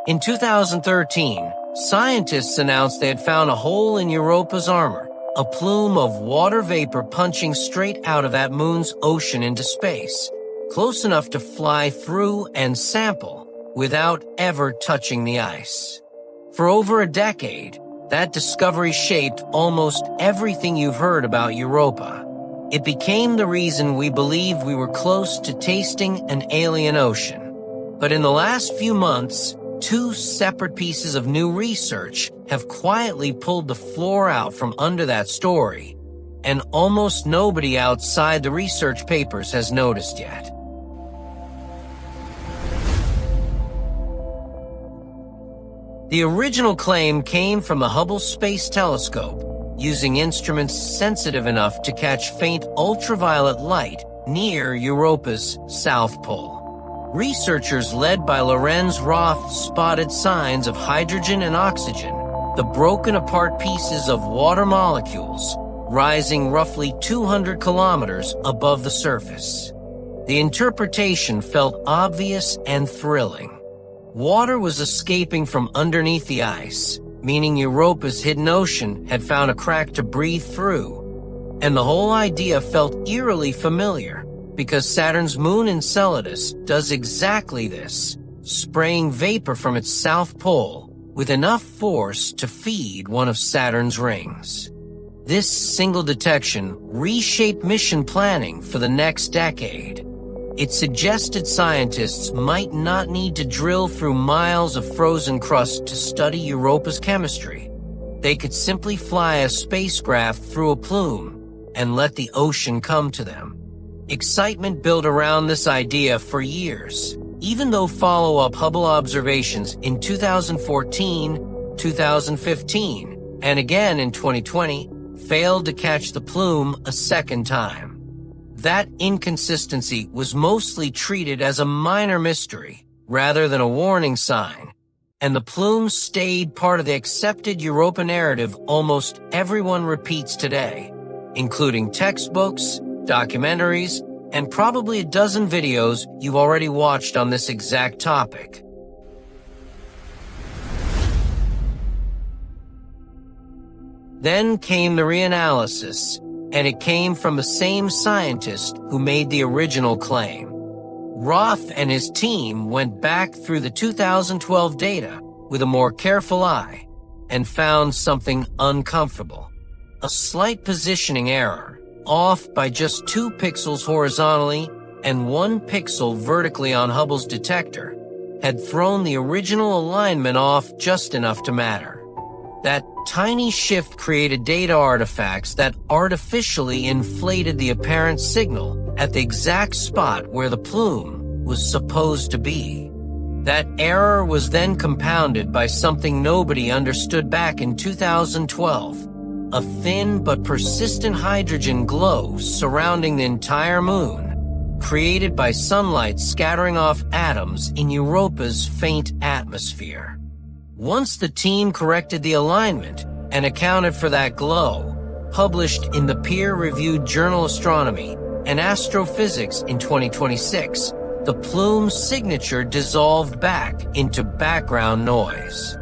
In 2013, scientists announced they had found a hole in Europa's armor, a plume of water vapor punching straight out of that moon's ocean into space, close enough to fly through and sample without ever touching the ice. For over a decade, that discovery shaped almost everything you've heard about Europa. It became the reason we believed we were close to tasting an alien ocean. But in the last few months, two separate pieces of new research have quietly pulled the floor out from under that story, and almost nobody outside the research papers has noticed yet. The original claim came from the Hubble Space Telescope, using instruments sensitive enough to catch faint ultraviolet light near Europa's South Pole. Researchers led by Lorenz Roth spotted signs of hydrogen and oxygen, the broken apart pieces of water molecules, rising roughly 200 kilometers above the surface. The interpretation felt obvious and thrilling. Water was escaping from underneath the ice, meaning Europa's hidden ocean had found a crack to breathe through. And the whole idea felt eerily familiar, because Saturn's moon Enceladus does exactly this, spraying vapor from its south pole with enough force to feed one of Saturn's rings. This single detection reshaped mission planning for the next decade. It suggested scientists might not need to drill through miles of frozen crust to study Europa's chemistry. They could simply fly a spacecraft through a plume and let the ocean come to them. Excitement built around this idea for years, even though follow-up Hubble observations in 2014, 2015, and again in 2020 failed to catch the plume a second time. That inconsistency was mostly treated as a minor mystery rather than a warning sign, and the plume stayed part of the accepted Europa narrative almost everyone repeats today, including textbooks, documentaries, and probably a dozen videos you've already watched on this exact topic. Then came the reanalysis, and it came from the same scientist who made the original claim. Roth and his team went back through the 2012 data with a more careful eye and found something uncomfortable. A slight positioning error, off by just 2 pixels horizontally and 1 pixel vertically on Hubble's detector, had thrown the original alignment off just enough to matter. That tiny shift created data artifacts that artificially inflated the apparent signal at the exact spot where the plume was supposed to be. That error was then compounded by something nobody understood back in 2012, a thin but persistent hydrogen glow surrounding the entire moon, created by sunlight scattering off atoms in Europa's faint atmosphere. Once the team corrected the alignment and accounted for that glow, published in the peer-reviewed journal Astronomy and Astrophysics in 2026, the plume's signature dissolved back into background noise.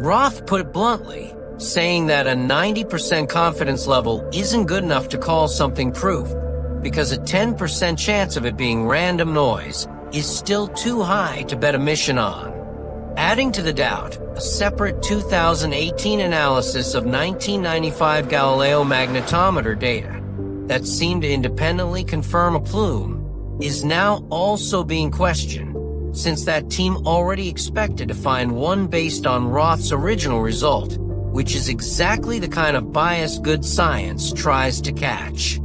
Roth put it bluntly, saying that a 90% confidence level isn't good enough to call something proof, because a 10% chance of it being random noise is still too high to bet a mission on. Adding to the doubt, a separate 2018 analysis of 1995 Galileo magnetometer data that seemed to independently confirm a plume is now also being questioned, since that team already expected to find one based on Roth's original result, which is exactly the kind of bias good science tries to catch.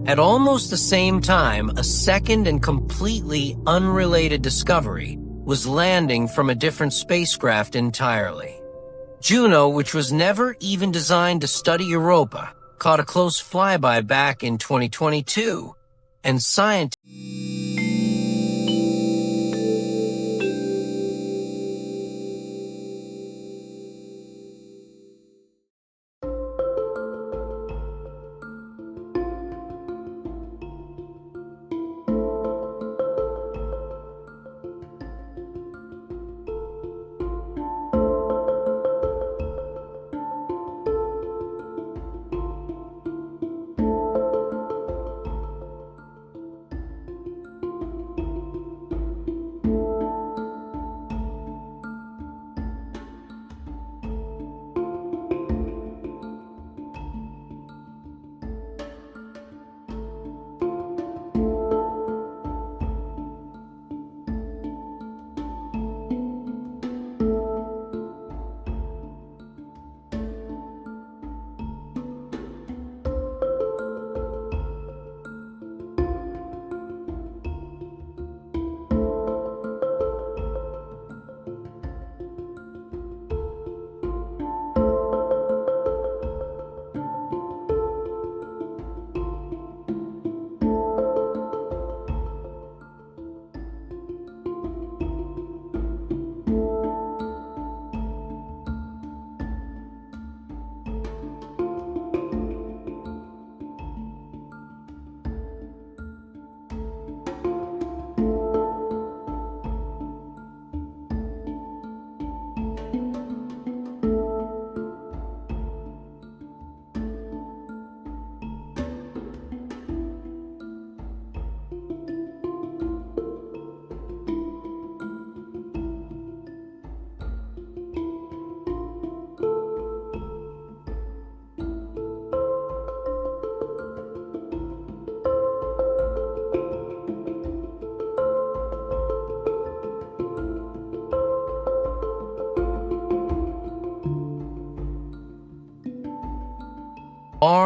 At almost the same time, a second and completely unrelated discovery was landing from a different spacecraft entirely. Juno, which was never even designed to study Europa, caught a close flyby back in 2022, and scientists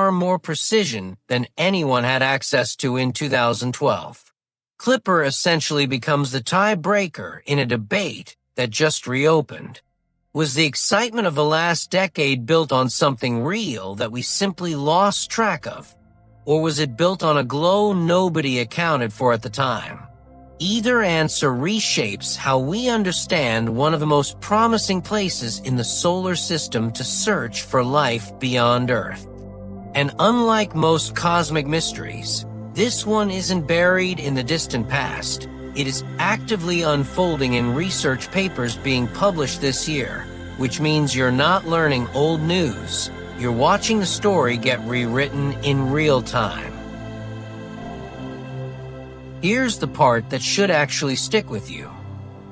far more precision than anyone had access to in 2012. Clipper essentially becomes the tiebreaker in a debate that just reopened. Was the excitement of the last decade built on something real that we simply lost track of? Or was it built on a glow nobody accounted for at the time? Either answer reshapes how we understand one of the most promising places in the solar system to search for life beyond Earth. And unlike most cosmic mysteries, this one isn't buried in the distant past. It is actively unfolding in research papers being published this year, which means you're not learning old news. You're watching the story get rewritten in real time. Here's the part that should actually stick with you.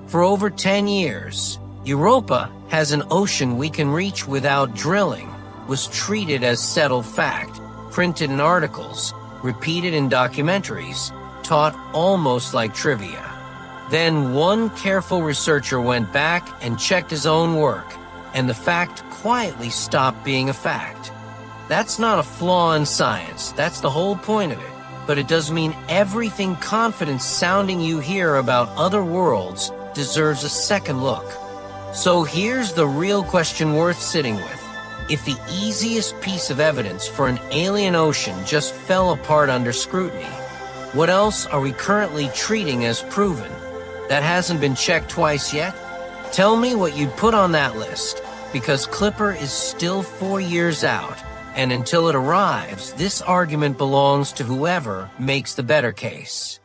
For over 10 years, Europa has an ocean we can reach without drilling, was treated as settled fact, printed in articles, repeated in documentaries, taught almost like trivia. Then one careful researcher went back and checked his own work, and the fact quietly stopped being a fact. That's not a flaw in science, that's the whole point of it. But it does mean everything confidence-sounding you hear about other worlds deserves a second look. So here's the real question worth sitting with. If the easiest piece of evidence for an alien ocean just fell apart under scrutiny, what else are we currently treating as proven? That hasn't been checked twice yet? Tell me what you'd put on that list, because Clipper is still 4 years out. And until it arrives, this argument belongs to whoever makes the better case.